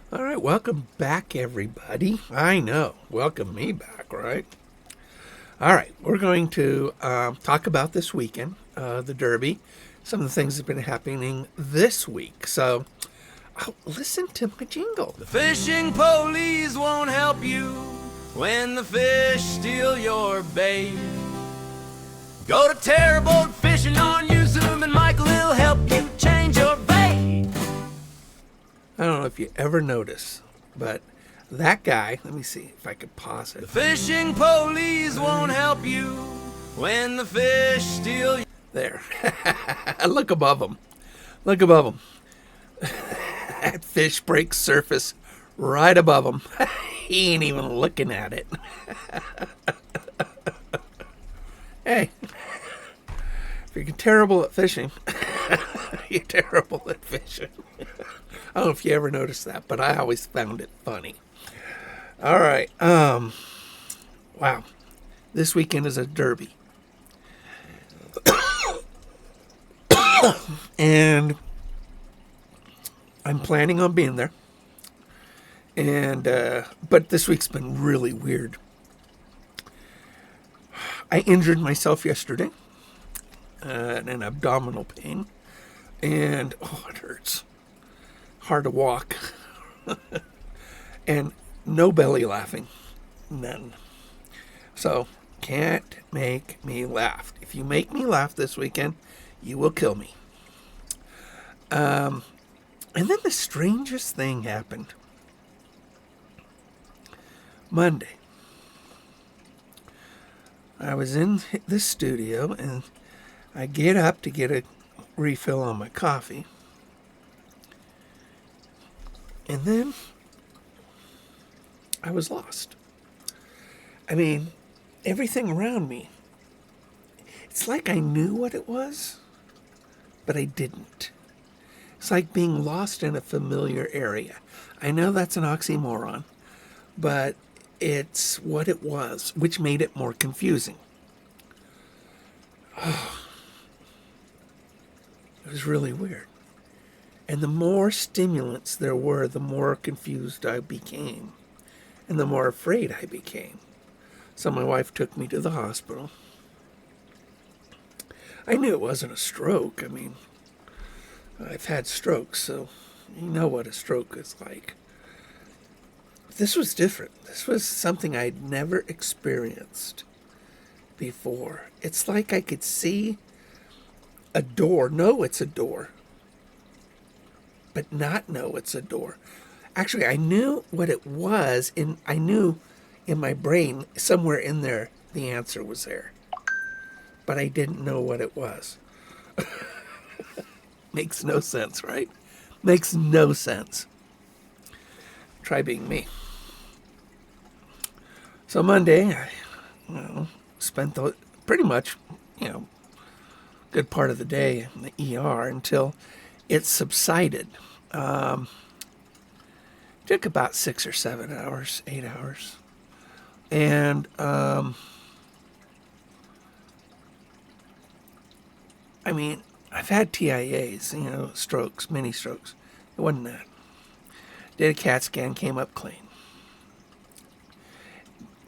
All right, welcome back, everybody. I know, welcome me back, right? All right, we're going to talk about this weekend, the Derby, some of the things that have been happening this week. So, listen to my jingle. The fishing police won't help you when the fish steal your bait. Go to Terreboat Fishing on YouTube and Michael will help you change your bait. I don't know if you ever notice, but that guy, let me see if I could pause The it. fishing police won't help you when the fish steal. There. Look above him. Look above him. That fish breaks surface right above him. He ain't even looking at it. Hey, if you're terrible at fishing, you're terrible at fishing. I don't know if you ever noticed that, but I always found it funny. All right. Wow. This weekend is a derby. And I'm planning on being there. And but this week's been really weird. I injured myself yesterday, an abdominal pain, and it hurts. Hard to walk, and no belly laughing, none. So can't make me laugh. If you make me laugh this weekend, you will kill me. And then the strangest thing happened. Monday, I was in the studio and I get up to get a refill on my coffee. And then I was lost. I mean, everything around me, it's like I knew what it was, but I didn't. It's like being lost in a familiar area. I know that's an oxymoron, but it's what it was, which made it more confusing. Oh, it was really weird. And the more stimulants there were, the more confused I became, and the more afraid I became. So my wife took me to the hospital. I knew it wasn't a stroke. I mean, I've had strokes, so you know what a stroke is like. This was different. This was something I'd never experienced before. It's like I could see a door, know it's a door, but not know it's a door. Actually, I knew what it was, and I knew in my brain, somewhere in there, the answer was there. But I didn't know what it was. Makes no sense, right? Makes no sense. Try being me. So Monday, I spent pretty much, good part of the day in the ER until it subsided. Took about 6 or 7 hours, 8 hours. And I mean, I've had TIAs, strokes, mini strokes. It wasn't that. Did a CAT scan, came up clean.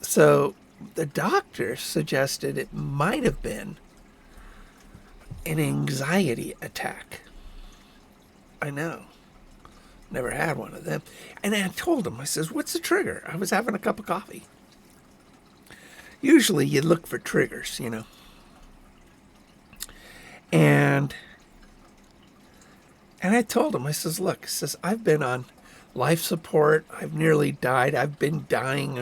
So the doctor suggested it might have been an anxiety attack. I know. Never had one of them. And I told him, I says, what's the trigger? I was having a cup of coffee. Usually you look for triggers, And I told him, I says, look, I've been on life support. I've nearly died. I've been dying.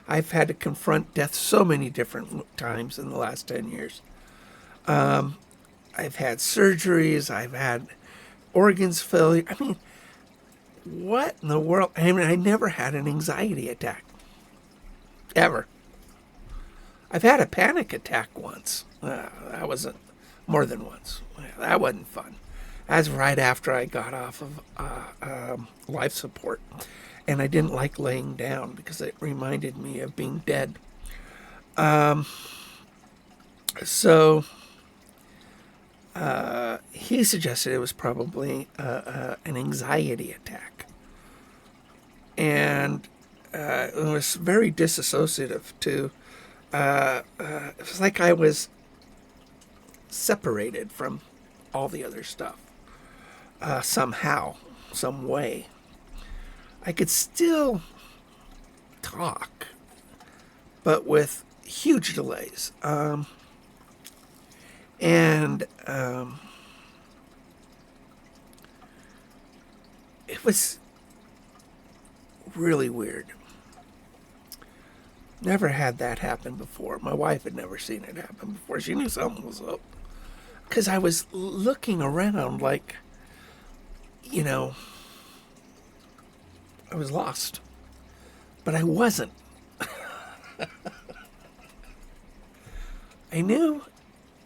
I've had to confront death so many different times in the last 10 years. I've had surgeries. I've had organs failure. I mean, what in the world? I mean, I never had an anxiety attack. Ever. I've had a panic attack once. That wasn't more than once. That wasn't fun. That's right after I got off of life support. And I didn't like laying down because it reminded me of being dead. So he suggested it was probably an anxiety attack. and it was very disassociative too. It was like I was separated from all the other stuff somehow, some way. I could still talk, but with huge delays. And it was really weird. Never had that happen before. My wife had never seen it happen before. She knew something was up. Because I was looking around like, you know, I was lost. But I wasn't. I knew,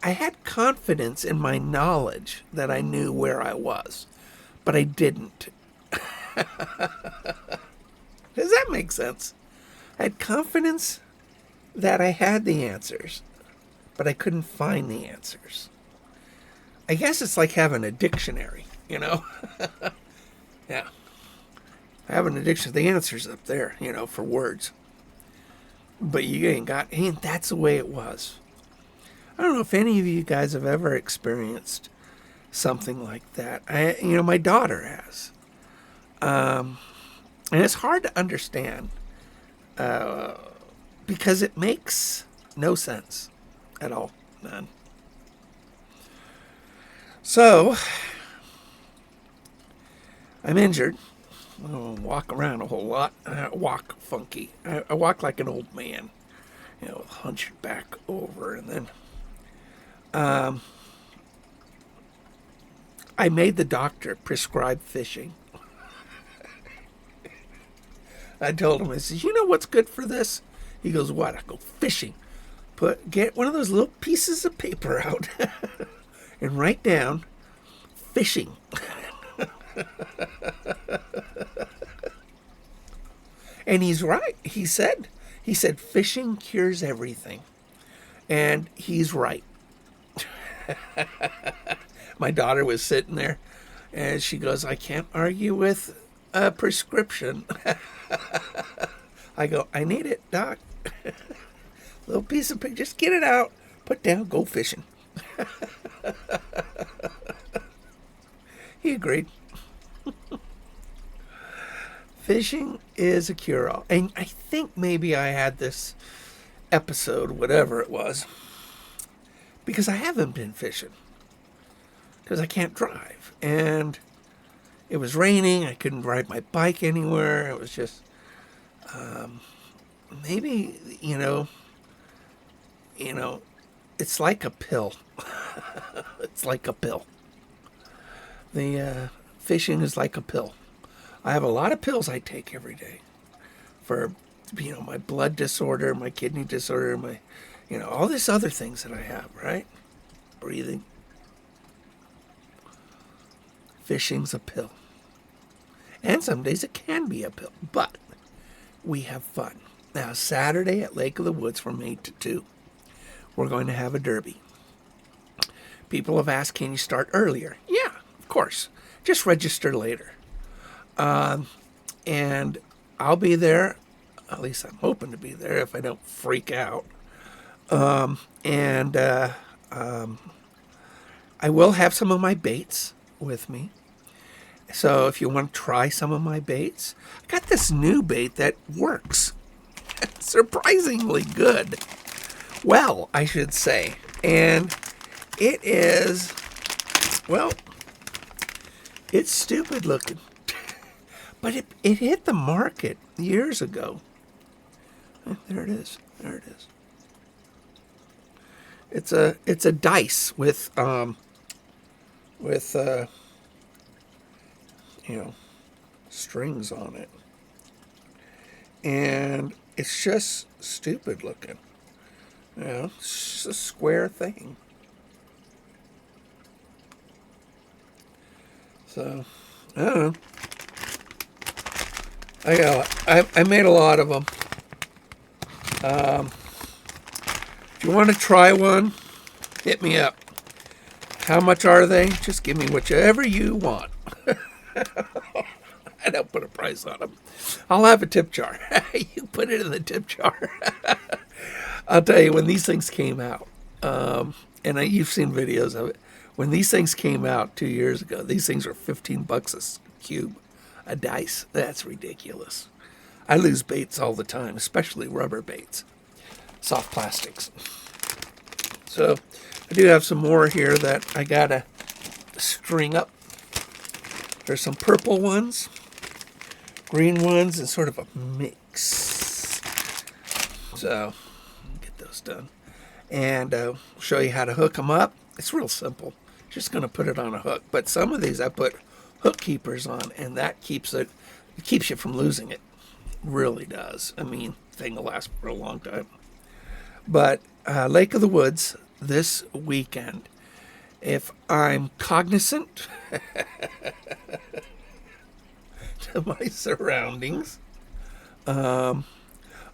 I had confidence in my knowledge that I knew where I was, but I didn't. Does that make sense? I had confidence that I had the answers, but I couldn't find the answers. I guess it's like having a dictionary, you know? Yeah. I have an addiction. The answer's up there, you know, for words. But you ain't got, and that's the way it was. I don't know if any of you guys have ever experienced something like that. My daughter has. And it's hard to understand because it makes no sense at all. None. So, I'm injured. I don't walk around a whole lot. I walk funky. I walk like an old man, you know, hunched back over. And then I made the doctor prescribe fishing. I told him, I said, you know what's good for this? He goes, what? I go, fishing. Get one of those little pieces of paper out and write down fishing. And he's right. He said fishing cures everything. And he's right. My daughter was sitting there and she goes, I can't argue with a prescription. I go, I need it, Doc. Little piece of paper, just get it out, put down, go fishing. He agreed. Fishing is a cure-all. And I think maybe I had this episode, whatever it was, because I haven't been fishing. Because I can't drive. And it was raining. I couldn't ride my bike anywhere. It was just, maybe, it's like a pill. It's like a pill. The fishing is like a pill. I have a lot of pills I take every day for, my blood disorder, my kidney disorder, my, all these other things that I have, right? Breathing. Fishing's a pill. And some days it can be a pill, but we have fun. Now, Saturday at Lake of the Woods from 8 to 2, we're going to have a derby. People have asked, can you start earlier? Yeah, of course. Just register later. And I'll be there. At least I'm hoping to be there if I don't freak out. I will have some of my baits with me. So if you want to try some of my baits, I got this new bait that works. Surprisingly good. Well, I should say. And it is, it's stupid looking. But it hit the market years ago. There it is. There it is. It's a dice with strings on it. And it's just stupid looking. It's just a square thing. So, I don't know. I made a lot of them. If you want to try one, hit me up. How much are they? Just give me whichever you want. I don't put a price on them. I'll have a tip jar. You put it in the tip jar. I'll tell you, when these things came out, you've seen videos of it. When these things came out 2 years ago, these things were $15 a cube, a dice. That's ridiculous. I lose baits all the time, especially rubber baits, soft plastics. So I do have some more here that I gotta string up. There's some purple ones, green ones, and sort of a mix. So get those done. And show you how to hook them up. It's real simple. Just going to put it on a hook. But some of these I put hook keepers on, and that keeps you from losing it. Really does. I mean, thing will last for a long time. But Lake of the Woods this weekend, if I'm cognizant to my surroundings. Oh,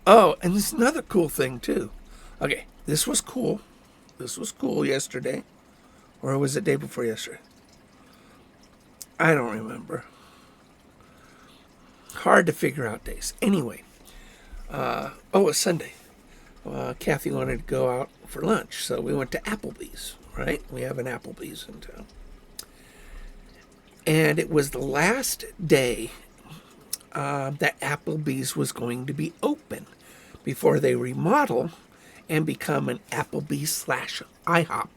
and there's another cool thing too. Okay, this was cool. This was cool yesterday. Or was it day before yesterday? I don't remember. Hard to figure out days. Anyway, it was Sunday. Kathy wanted to go out for lunch, so we went to Applebee's, right? We have an Applebee's in town. And it was the last day that Applebee's was going to be open before they remodel and become an Applebee's / IHOP.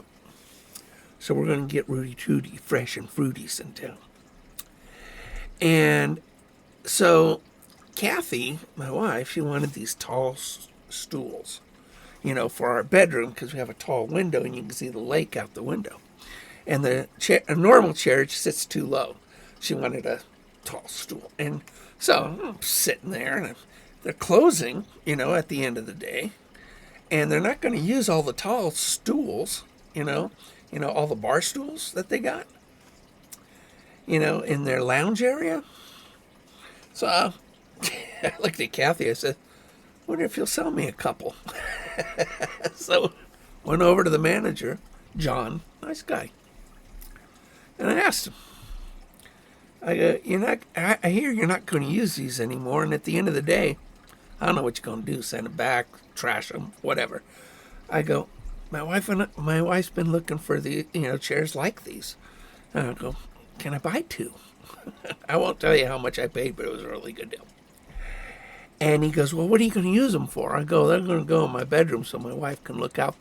So we're going to get Rudy Tooty, fresh and fruities in town. And so Kathy, my wife, she wanted these tall stools, for our bedroom, because we have a tall window and you can see the lake out the window. And a normal chair sits too low. She wanted a tall stool. And so I'm sitting there, and they're closing, at the end of the day. And they're not going to use all the tall stools, all the bar stools that they got, in their lounge area. So I looked at Kathy. I said, wonder if you'll sell me a couple. So went over to the manager, John, nice guy. And I asked him, I go, I hear you're not going to use these anymore. And at the end of the day, I don't know what you're going to do, send them back, trash them, whatever. I go, my wife's been looking for the, chairs like these. And I go, can I buy two? I won't tell you how much I paid, but it was a really good deal. And he goes, well, what are you going to use them for? I go, they're going to go in my bedroom so my wife can look out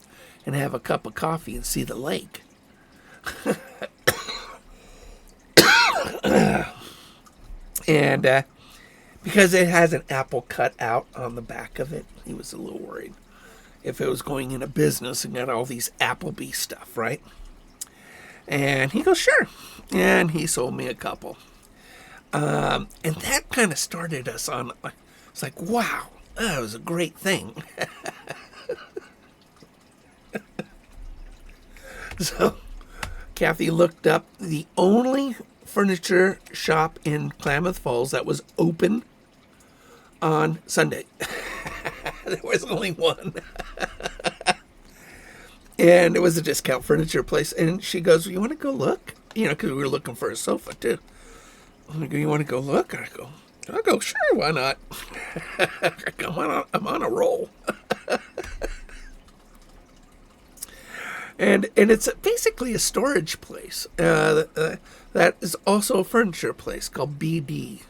and have a cup of coffee and see the lake. And because it has an apple cut out on the back of it, he was a little worried if it was going into business and got all these Applebee stuff, right? And he goes, sure. And he sold me a couple. And that kind of started us on, it's like, wow, that was a great thing. So Kathy looked up the only furniture shop in Klamath Falls that was open on Sunday. There was only one. And it was a discount furniture place. And she goes, well, you want to go look? Because we were looking for a sofa too. I go, you want to go look? I'll go, sure, why not? I'm on a roll. And it's basically a storage place that is also a furniture place called BD,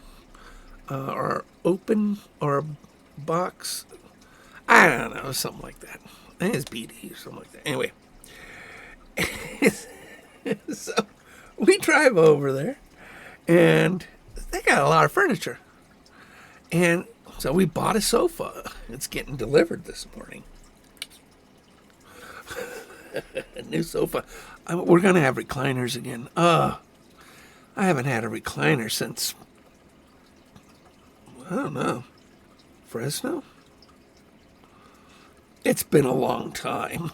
or Open or Box. I don't know, something like that. I think it's BD or something like that. Anyway, so we drive over there, and they got a lot of furniture. And so we bought a sofa. It's getting delivered this morning. A new sofa. We're going to have recliners again. I haven't had a recliner since, I don't know, Fresno? It's been a long time.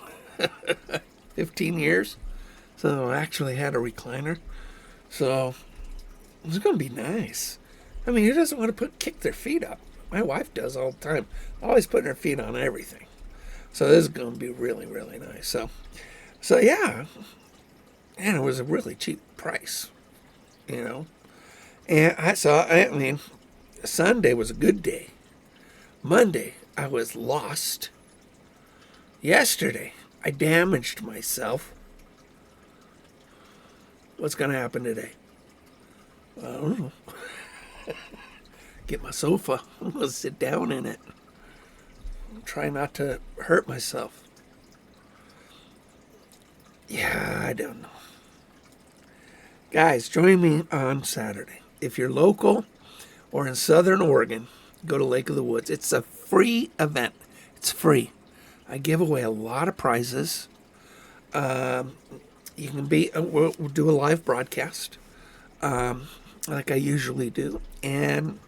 15 years. So I actually had a recliner. So it's going to be nice. I mean, who doesn't want to kick their feet up? My wife does all the time. Always putting her feet on everything. So this is going to be really, really nice. So yeah. And it was a really cheap price, And I mean, Sunday was a good day. Monday, I was lost. Yesterday, I damaged myself. What's going to happen today? I don't know. Get my sofa. I'm going to sit down in it. Try not to hurt myself. Yeah, I don't know. Guys, join me on Saturday. If you're local or in Southern Oregon, go to Lake of the Woods. It's a free event. It's free. I give away a lot of prizes. You can be, we'll do a live broadcast, like I usually do, and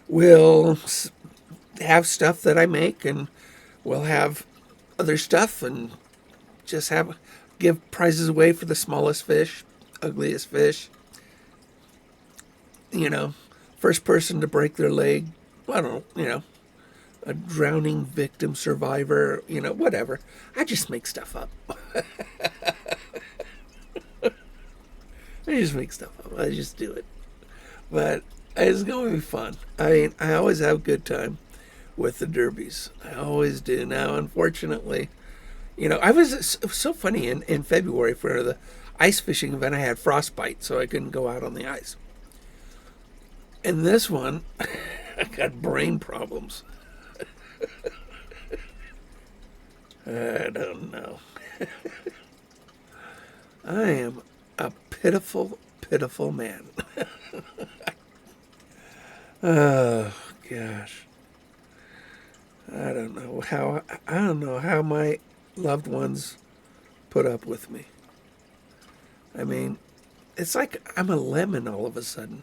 we'll have stuff that I make, and we'll have other stuff, and just give prizes away for the smallest fish, ugliest fish, first person to break their leg, I don't know, a drowning victim survivor, whatever. I just make stuff up. I just make stuff up. I just do it. But it's going to be fun. I mean, I always have a good time with the derbies. I always do. Now, unfortunately, it was so funny in February for the ice fishing event. I had frostbite, so I couldn't go out on the ice. And this one, I got brain problems. I don't know. I am a pitiful, pitiful man. Oh, gosh. I don't know how my loved ones put up with me. I mean, it's like I'm a lemon all of a sudden.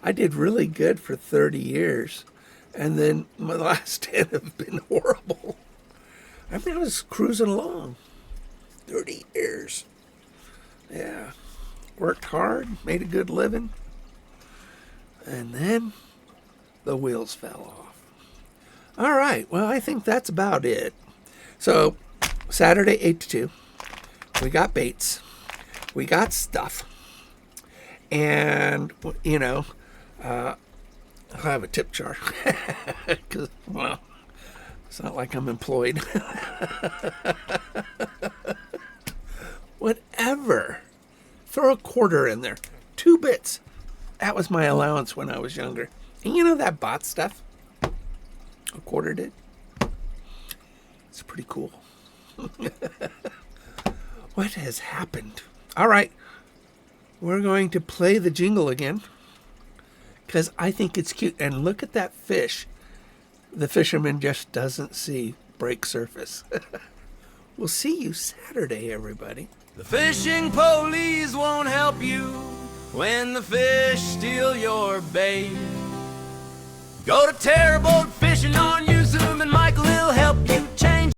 I did really good for 30 years, and then my last 10 have been horrible. I mean, I was cruising along. 30 years. Yeah. Worked hard, made a good living, and then the wheels fell off. All right, well, I think that's about it. So, Saturday, 8 to 2, we got baits, we got stuff, and, I'll have a tip jar, because, well, it's not like I'm employed. Whatever. Throw a quarter in there. 2 bits. That was my allowance when I was younger. And that bot stuff? A quarter did. It's pretty cool. What has happened? All right. We're going to play the jingle again, because I think it's cute. And look at that fish. The fisherman just doesn't see break surface. We'll see you Saturday, everybody. The fishing police won't help you when the fish steal your bait. Go to terrible